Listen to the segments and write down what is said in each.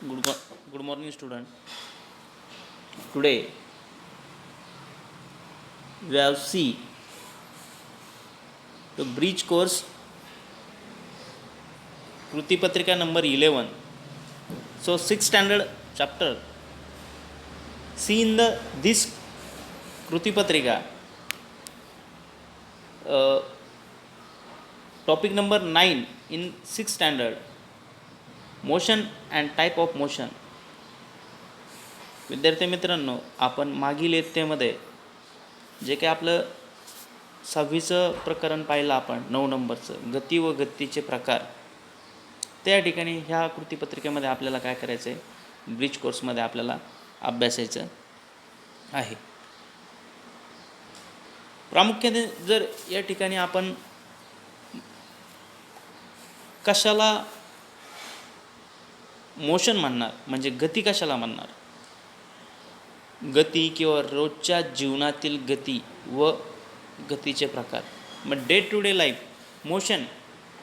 Good morning, student. Today we have see the bridge course Kruti Patrika number 11. So, sixth standard chapter. See in the this Kruti Patrika, uh, topic number 9 in sixth standard, motion and type of motion. विद्यार्थी मित्रांनो, आपण मागील इयत्तेमध्ये जे काही आपलं 6वीचं प्रकरण पाहिलं आपण 9 नंबरचं गती व गतीचे प्रकार, त्या ठिकाणी ह्या कृतीपत्रिकेमध्ये आपल्याला काय करायचं आहे, ब्रिज कोर्समध्ये आपल्याला अभ्यासायचं आहे. प्रामुख्याने जर या ठिकाणी आपण कशाला मोशन म्हणणार, म्हणजे गती कशाला म्हणणार, गती किंवा रोजच्या जीवनातील गती व गतीचे प्रकार. मग day to day life motion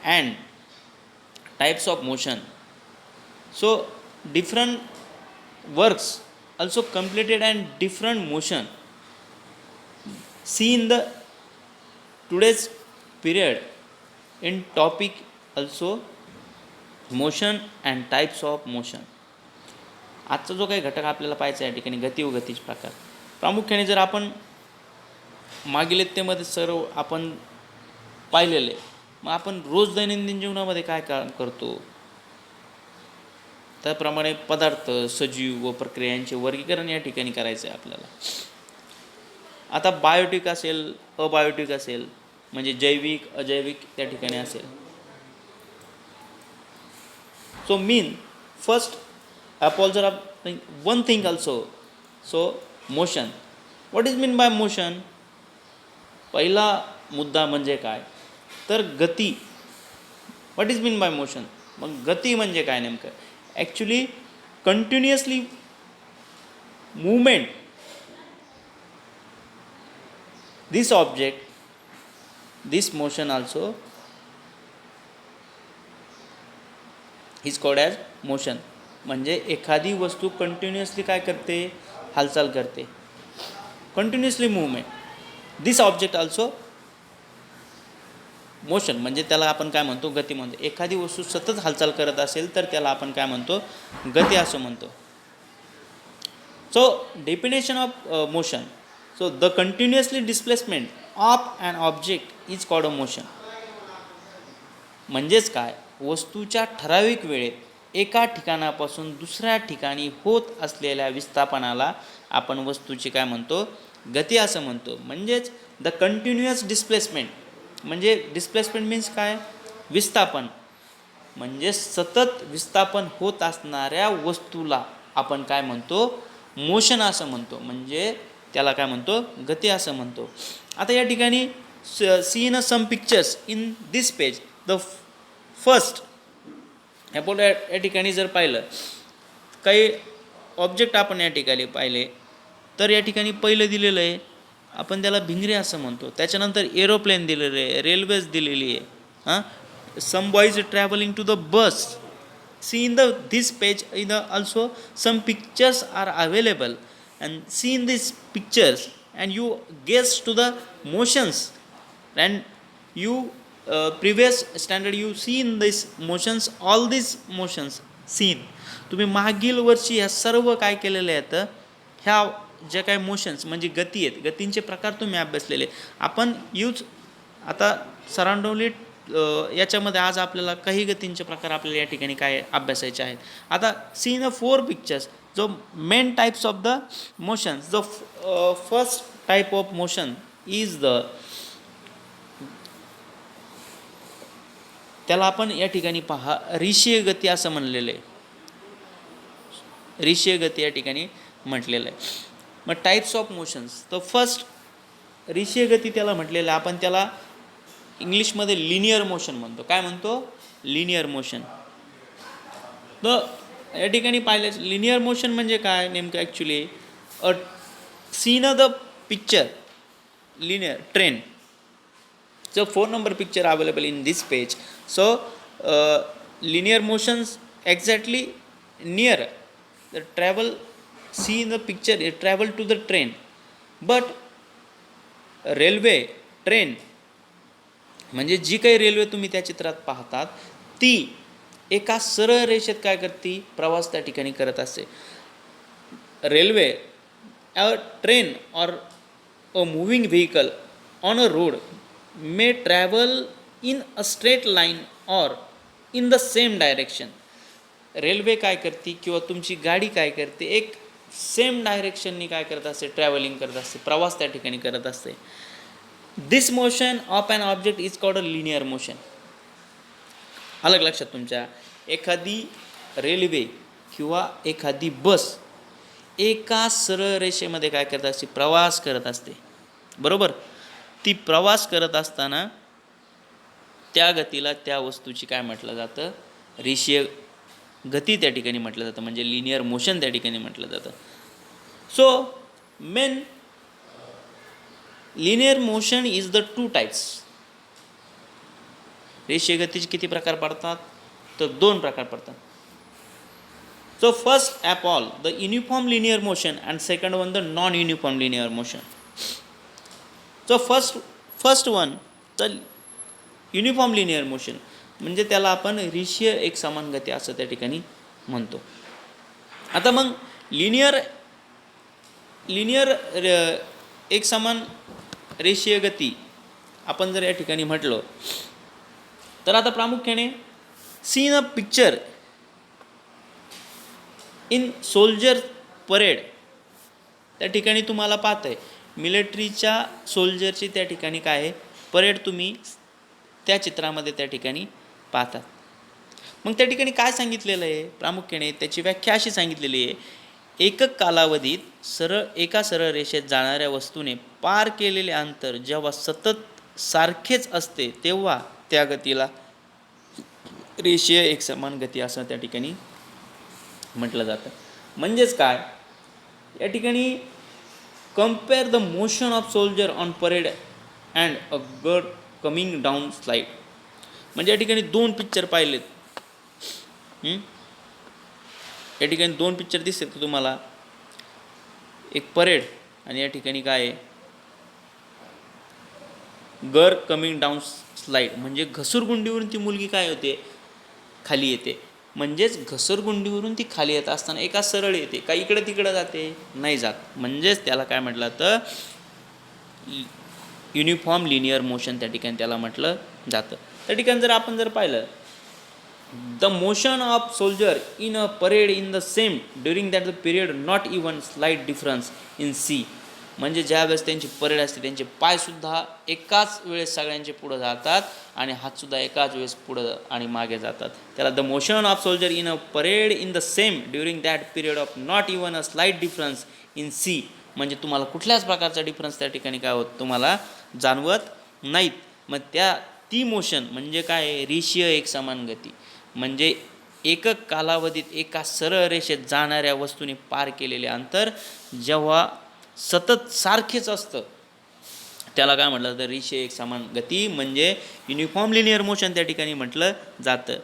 and types of motion. So different works also completed and different motion. See in the today's period in topic also motion and types of motion. आजचा जो काही घटक आपल्याला पाहायचा आहे या ठिकाणी गती व गतीचे प्रकार. प्रामुख्याने जर आपण मागील इयत्तेमध्ये सर्व आपण पाहिलेले, मग आपण रोज दैनंदिन जीवनामध्ये काय काम करतो, त्याप्रमाणे पदार्थ, सजीव व प्रक्रियांचे वर्गीकरण या ठिकाणी करायचं आहे आपल्याला. आता बायोटिक असेल, अबायोटिक असेल, म्हणजे जैविक अजैविक त्या ठिकाणी असेल. सो मीन फर्स्ट अपॉल्जर of one thing also. So motion. What is mean by motion? पहिला मुद्दा म्हणजे काय, तर गती. What is mean by motion? मग गती म्हणजे काय नेमकं? Actually continuously movement this object, this motion also is called as motion. म्हणजे एखादी वस्तू कंटिन्युअसली काय करते, हालचाल करते, continuously movement. This object also motion, म्हणजे त्याला आपण काय म्हणतो, गती म्हणतो. एखादी वस्तू सतत हालचाल करत असेल तर त्याला आपण काय म्हणतो, गती असं म्हणतो. So definition of motion. So the continuously displacement of an object is called a motion. म्हणजेच काय, वस्तूच्या ठराविक वेळेत एका ठिकाणापासून दुसऱ्या ठिकाणी होत असलेल्या विस्थापनाला आपण वस्तूची काय म्हणतो, गती असं म्हणतो. म्हणजेच द कंटिन्युअस डिस्प्लेसमेंट, म्हणजे डिस्प्लेसमेंट मीन्स काय, विस्थापन. म्हणजे सतत विस्थापन होत असणाऱ्या वस्तूला आपण काय म्हणतो, मोशन असं म्हणतो. म्हणजे त्याला काय म्हणतो, गती असं म्हणतो. आता या ठिकाणी see in some pictures in this page. The first आपण या ठिकाणी जर पाहिलं, काही ऑब्जेक्ट आपण या ठिकाणी पाहिले, तर या ठिकाणी पहिलं दिलेलं आहे, आपण त्याला भिंगरी असं म्हणतो. त्याच्यानंतर एरोप्लेन दिलेलं आहे, रेल्वेज दिलेली आहे. Some boys travelling to the bus. See in this page in also some pictures are available and see in this pictures and you guess to the motions and you previous standard you see in this motions, all this motions seen. तुम्ही मागील वर्षी ह्या सर्व काय केलेले आहेत, ह्या ज्या काही मोशन्स म्हणजे गती आहेत, गतींचे प्रकार तुम्ही अभ्यासलेले. आपण आता सराउंडली याच्यामध्ये आज आपल्याला काही गतींचे प्रकार आपल्याला या ठिकाणी काय अभ्यासायचे आहेत. आता सी इन 4 पिक्चर्स जो main types of the motions. The first type of motion is the, त्याला आपण या ठिकाणी पहा रेषीय गती असं म्हणलेलं आहे. रेषीय गती या ठिकाणी म्हटलेलं आहे. मग टाइप्स ऑफ मोशन्स, तर फर्स्ट रेषीय गती त्याला म्हटलेलं आहे. आपण त्याला इंग्लिशमध्ये लिनियर मोशन म्हणतो. काय म्हणतो, लिनियर मोशन. तर या ठिकाणी पाहिलं लिनियर मोशन म्हणजे काय नेमकं, actually seen the picture linear train. So 4 number picture available in this page. So linear motions exactly near the travel, see in the picture, travel to the train, but railway, train म्हणजे जी काही railway तुम्ही त्या चित्रात पाहतात ती एका सरळ रेषेत काय करते, प्रवास त्या ठिकाणी करत असते. Railway, a train or a moving vehicle on a road may travel in a straight line or in the same direction. Railway काय करते किंवा तुमची गाडी काय करते, एक सेम डायरेक्शननी काय करत असते, ट्रॅव्हलिंग करत असते, प्रवास त्या ठिकाणी करत असते. This motion of an object is called a linear motion. अलग लक्षात तुमच्या, एखादी रेल्वे किंवा एखादी बस एका सरळ रेषेमध्ये काय करत असते, प्रवास करत असते, बरोबर. ती प्रवास करत असताना त्या गतीला त्या वस्तूची काय म्हटलं जातं, रेषीय गती त्या ठिकाणी म्हटलं जातं, म्हणजे लिनियर मोशन त्या ठिकाणी म्हटलं जातं. So main linear motion is the two types. रेषीय गतीचे किती प्रकार पडतात, तर 2 प्रकार पडतात. So first app all the uniform linear motion and second one the non uniform linear motion. So first one the uniform linear motion म्हणजे त्याला आपण रेषीय एकसमान गती असं त्या ठिकाणी म्हणतो. आता मग लिनियर एकसमान रेषीय गती आपण जर या ठिकाणी म्हटलं तर आता प्रामुख्याने seen a picture in soldier parade, त्या ठिकाणी तुम्हाला पाहताय मिलिटरीच्या सोल्जरची त्या ठिकाणी काय आहे, परेड तुम्ही त्या चित्रामध्ये त्या ठिकाणी पाहतात. मग त्या ठिकाणी काय सांगितलेलं आहे, प्रामुख्याने त्याची व्याख्या अशी सांगितलेली आहे, एकक कालावधीत एका सरळ रेषेत जाणाऱ्या वस्तूने पार केलेले अंतर जेव्हा सतत सारखेच असते तेव्हा त्या गतीला रेषीय एकसमान गती असं त्या ठिकाणी म्हटलं जातं. म्हणजेच काय, या ठिकाणी compare the motion of soldier on parade and a girl coming down slide. म्हणजे या ठिकाणी 2 पिक्चर पाहिलेत. या ठिकाणी 2 पिक्चर दिसतात का तुम्हाला, एक परेड आणि या ठिकाणी काय आहे, गर कमिंग डाऊन स्लाईड. म्हणजे घसरगुंडीवरून ती मुलगी काय होते, खाली येते. म्हणजेच घसरगुंडीवरून ती खाली येत असताना एका सरळ येते, का इकडे तिकडे जाते, नाही जात. म्हणजेच त्याला काय म्हटलं तर युनिफॉर्म लिनियर मोशन त्या ठिकाणी त्याला म्हटलं जातं. त्या ठिकाणी जर आपण पाहिलं, the motion of soldier in a parade in the same during that the period not even slight difference in see. म्हणजे ज्या वेळेस त्यांची परेड असते त्यांचे पायसुद्धा एकाच वेळेस सगळ्यांचे पुढं जातात आणि हातसुद्धा एकाच वेळेस पुढं आणि मागे जातात. त्याला the motion of soldier in a parade in the same during that period of not even a slight difference in see. म्हणजे तुम्हाला कुठल्याच प्रकारचा डिफरन्स त्या ठिकाणी काय होत तुम्हाला जाणवत नाहीत. मग ती मोशन म्हणजे काय, रेषीय एकसमान गती. म्हणजे एकक कालावधीत एका सरळ रेषेत जाणाऱ्या वस्तूने पार केलेले अंतर जेव्हा सतत सारखेच असतं त्याला काय म्हटलं तर रेषीय एकसमान गती म्हणजे युनिफॉर्म लिनियर मोशन त्या ठिकाणी म्हटलं जातं.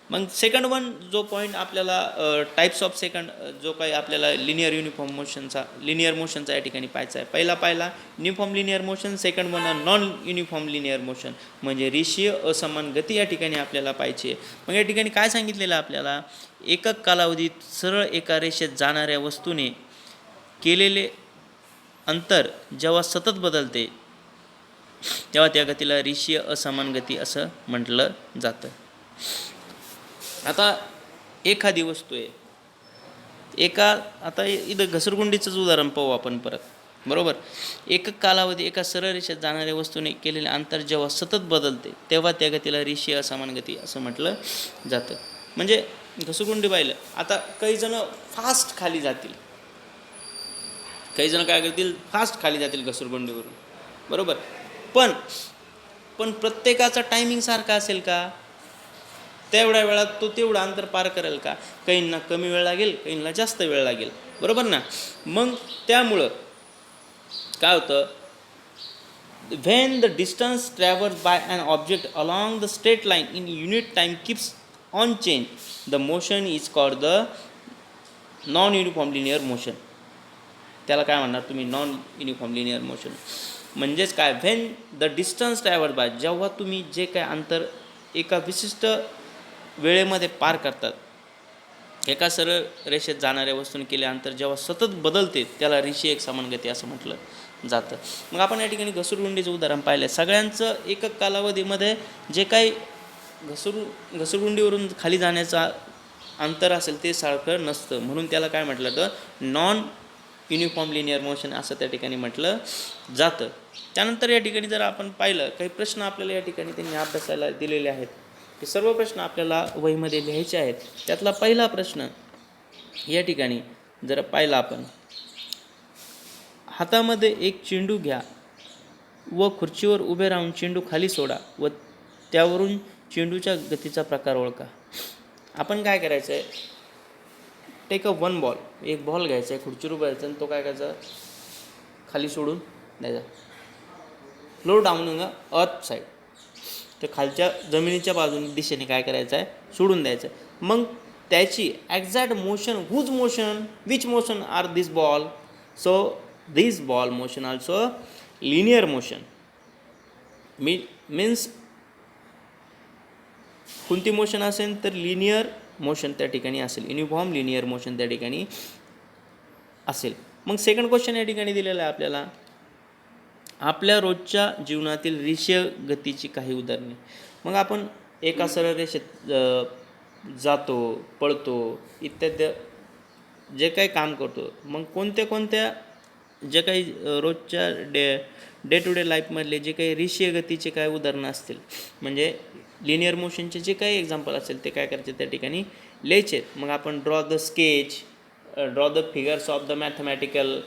मग सेकंड वन जो पॉईंट आपल्याला टाईप्स ऑफ सेकंड जो काही आपल्याला लिनियर मोशनचा या ठिकाणी पाहायचा आहे. पाहिला uniform linear motion, second one non uniform linear motion म्हणजे रेषीय असमान गती या ठिकाणी आपल्याला पाहिजे. मग या ठिकाणी काय सांगितलेलं आपल्याला, एकक कालावधीत सरळ एका रेषेत जाणाऱ्या वस्तूने केलेले अंतर जेव्हा सतत बदलते तेव्हा त्या गतीला रेषीय असमान गती असं म्हटलं जातं. आता एखादी वस्तू आहे, आता इथं घसरगुंडीचंच उदाहरण पाहू आपण परत, बरोबर. एकक कालावधी एका सरळ रेषेत जाणाऱ्या वस्तूने केलेले अंतर जेव्हा सतत बदलते तेव्हा त्या गतीला रेषीय असमान गती असं म्हटलं जातं. म्हणजे घसरगुंडी पाहिलं, आता काही जण फास्ट खाली जातील, काही जण काय करतील, फास्ट खाली जातील घसरगुंडीवरून, बरोबर. पण प्रत्येकाचा टायमिंग सारखा असेल का, तेवढ्या वेळात तो तेवढं अंतर पार करेल का, काहींना कमी वेळ लागेल, काहींना जास्त वेळ लागेल, बरोबर ना. मग त्यामुळं काय होतं, when the distance traversed by an object along the straight line in unit time keeps on change the motion is called the non uniform linear motion. त्याला काय म्हणणार तुम्ही? Non uniform linear motion. म्हणजेच काय? When the distance travelled by, जेव्हा तुम्ही जे काय अंतर एका विशिष्ट वेळेमध्ये पार करतात, एका सरळ रेषेत जाणाऱ्या वस्तूने केले अंतर जेव्हा सतत बदलते त्याला रेषीय एकसमान गती असं म्हटलं जातं. मग आपण या ठिकाणी घसरगुंडीचं उदाहरण पाहिलं. सगळ्यांचं एकक कालावधीमध्ये जे काही घसरगुंडीवरून खाली जाण्याचा अंतर असेल ते सारखं नसतं, म्हणून त्याला काय म्हटलं तर नॉन युनिफॉर्म लिनियर मोशन असं त्या ठिकाणी म्हटलं जातं. त्यानंतर या ठिकाणी जर आपण पाहिलं, काही प्रश्न आपल्याला या ठिकाणी त्यांनी अभ्यासाला दिलेले आहेत. हे सर्व प्रश्न आपल्याला वहीमध्ये लिहायचे आहेत. त्यातला पहिला प्रश्न या ठिकाणी जर पाहिला आपण, हातामध्ये एक चेंडू घ्या व खुर्चीवर उभे राहून चेंडू खाली सोडा व त्यावरून चेंडूच्या गतीचा प्रकार ओळखा. आपण काय करायचं आहे? टेक अ वन बॉल, एक बॉल घ्यायचा आहे, खुर्चीवर उभं राहायचं आणि तो काय करायचा? खाली सोडून द्यायचा. Flow down the earth side, तर खालच्या जमिनीच्या बाजूने दिशेने काय करायचं आहे? सोडून द्यायचं आहे. मग त्याची exact motion, whose motion, which motion are this ball? So this ball motion also linear motion. Means कोणती मोशन असेल तर लिनियर मोशन त्या ठिकाणी असेल, युनिफॉर्म लिनियर मोशन त्या ठिकाणी असेल. मग सेकंड क्वेश्चन या ठिकाणी दिलेला आहे आपल्याला, आपल्या रोजच्या जीवनातील रेषीय गतीची काही उदाहरणे. मग आपण एका सरळ रेषेत जातो, पळतो इत्यादी जे काही काम करतो, मग कोणत्या जे काही रोजच्या डे टू डे लाईफमधले जे काही रेषीय गतीचे काय उदाहरणं असतील, म्हणजे लिनियर मोशनचे जे काही एक्झाम्पल असेल ते काय करायचे त्या ठिकाणी लिहायचे. मग आपण draw the sketch, draw the figures of the mathematical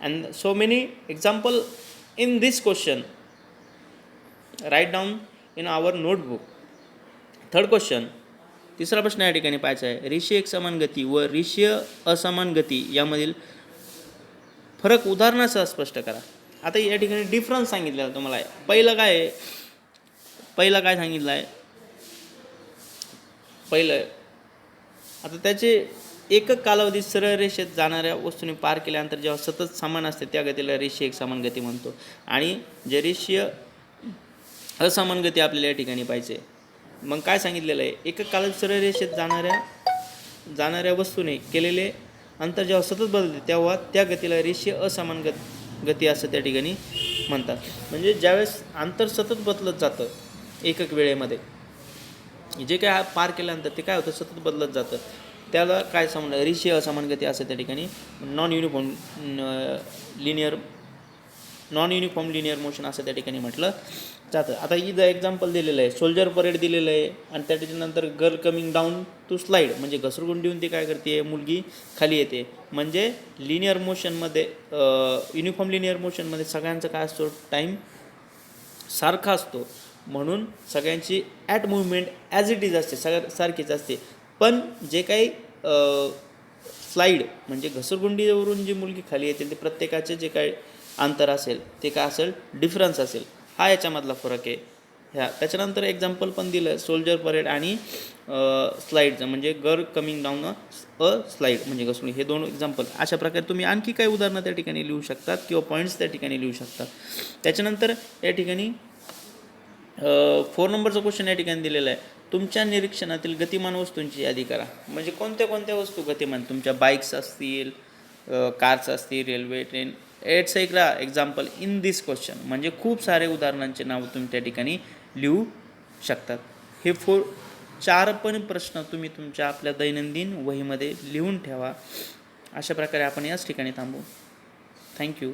and so many example in this question. Write down in our notebook. Third question, तिसरा प्रश्न या ठिकाणी पाहायचा आहे, रेषीय एकसमान गती व रेषीय असमान गती यामधील फरक उदाहरणासह स्पष्ट करा. आता या ठिकाणी डिफरन्स सांगितलेला तुम्हाला आहे. पहिलं काय सांगितलं आहे? पहिलं आता त्याचे एकक कालावधीत सरळ रेषेत जाणाऱ्या वस्तूने पार केल्यानंतर जेव्हा सतत समान असते त्या गतीला रेषीय एकसमान गती म्हणतो. आणि जे रेषीय असमान गती आपल्याला या ठिकाणी पाहिजे. मग काय सांगितलेलं आहे? एकक कालावधीत सरळ रेषेत जाणाऱ्या वस्तूने केलेले अंतर जेव्हा सतत बदलते तेव्हा त्या गतीला रेषीय असमान गती असं त्या ठिकाणी म्हणतात. म्हणजे ज्यावेळेस अंतर सतत बदलत जातं एकक वेळेमध्ये, जे काय पार केल्यानंतर ते काय होतं? सतत बदलत जातं. त्याला काय समजलं? रेषीय असमान गती असं त्या ठिकाणी नॉन युनिफॉर्म लिनियर मोशन असं त्या ठिकाणी म्हटलं जातं. आता इथं एक्झाम्पल दिलेलं आहे, सोल्जर परेड दिलेलं आहे आणि त्याच्यानंतर girl coming down to slide, म्हणजे घसरगुंडी देऊन ती काय करते? मुलगी खाली येते. म्हणजे लिनियर मोशनमध्ये, युनिफॉर्म लिनियर मोशनमध्ये सगळ्यांचा काय असतो? टाईम सारखा असतो, म्हणून सगळ्यांची at movement as it is असते, सारखीच असते. पण जे काही स्लाईड म्हणजे घसरगुंडीवरून जी मुलगी खाली येते ते प्रत्येकाचे जे काही अंतर असेल ते काय असेल? डिफरन्स असेल. हा याच्यामधला फरक आहे. त्याच्यानंतर एक्झाम्पल पण दिलं सोल्जर परेड आणि स्लाईडचं, म्हणजे girl coming down a slide म्हणजे घसरगुंडी, हे दोन एक्झाम्पल. अशा प्रकारे तुम्ही आणखी काही उदाहरणं त्या ठिकाणी लिहू शकतात किंवा पॉईंट्स त्या ठिकाणी लिहू शकतात. त्याच्यानंतर या ठिकाणी 4 नंबरचा क्वेश्चन या ठिकाणी दिलेला आहे, तुमच्या निरीक्षणातील गतिमान वस्तूंची यादी करा. म्हणजे कोणत्या वस्तू गतिमान? तुमच्या बाईक्स असतील, कार्स असतील, railway, train, etcetera example in this question. म्हणजे खूप सारे उदाहरणांचे नाव तुम्ही त्या ठिकाणी लिहू शकतात. हे 4 पण प्रश्न तुम्ही तुमच्या आपल्या दैनंदिन वहीमध्ये लिहून ठेवा. अशा प्रकारे आपण याच ठिकाणी थांबू. थँक्यू.